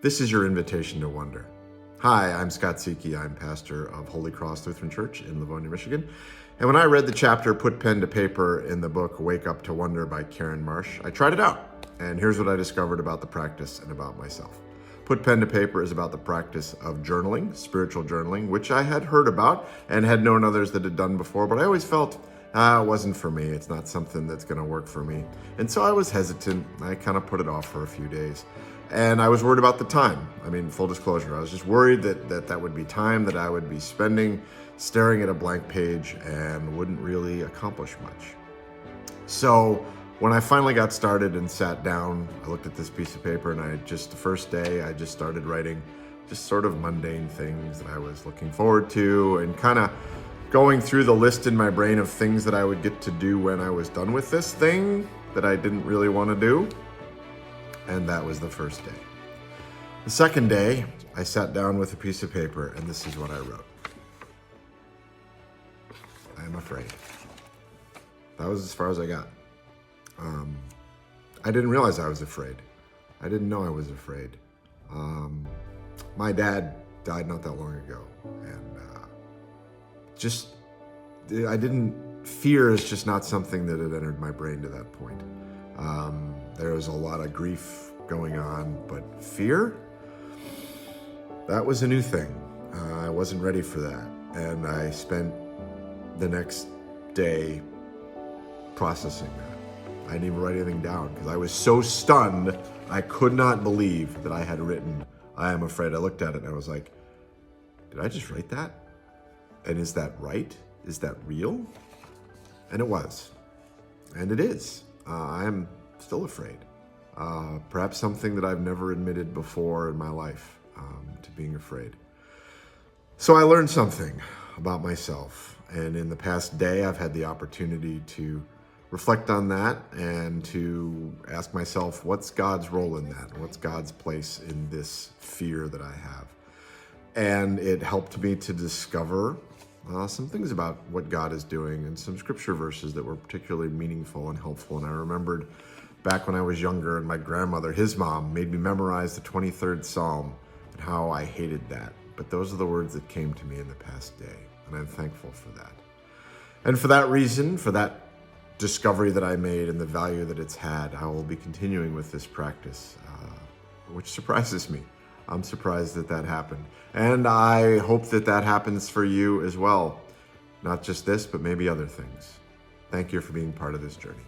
This is your invitation to wonder. Hi, I'm Scott Seeke. I'm pastor of Holy Cross Lutheran Church in Livonia, Michigan. And when I read the chapter, Put Pen to Paper, in the book Wake Up to Wonder by Karen Marsh, I tried it out. And here's what I discovered about the practice and about myself. Put Pen to Paper is about the practice of journaling, spiritual journaling, which I had heard about and had known others that had done before, but I always felt it wasn't for me. It's not something that's going to work for me. And so I was hesitant. I kind of put it off for a few days. And I was worried about the time. I mean, full disclosure, I was just worried that would be time that I would be spending staring at a blank page and wouldn't really accomplish much. So when I finally got started and sat down, I looked at this piece of paper and the first day, I just started writing just sort of mundane things that I was looking forward to and kind of going through the list in my brain of things that I would get to do when I was done with this thing that I didn't really want to do. And that was the first day. The second day, I sat down with a piece of paper and this is what I wrote. I am afraid. That was as far as I got. I didn't realize I was afraid. I didn't know I was afraid. My dad died not that long ago, and fear is just not something that had entered my brain to that point. There was a lot of grief going on, but fear, that was a new thing. I wasn't ready for that, and I spent the next day processing that. I didn't even write anything down because I was so stunned. I could not believe that I had written, I am afraid. I looked at it and I was like, did I just write that? And is that right? Is that real? And it was. And it is. I am still afraid. Perhaps something that I've never admitted before in my life, to being afraid. So I learned something about myself. And in the past day, I've had the opportunity to reflect on that and to ask myself, what's God's role in that? What's God's place in this fear that I have? And it helped me to discover some things about what God is doing and some scripture verses that were particularly meaningful and helpful. And I remembered back when I was younger and my grandmother, his mom, made me memorize the 23rd Psalm and how I hated that. But those are the words that came to me in the past day. And I'm thankful for that. And for that reason, for that discovery that I made and the value that it's had, I will be continuing with this practice, which surprises me. I'm surprised that happened. And I hope that happens for you as well. Not just this, but maybe other things. Thank you for being part of this journey.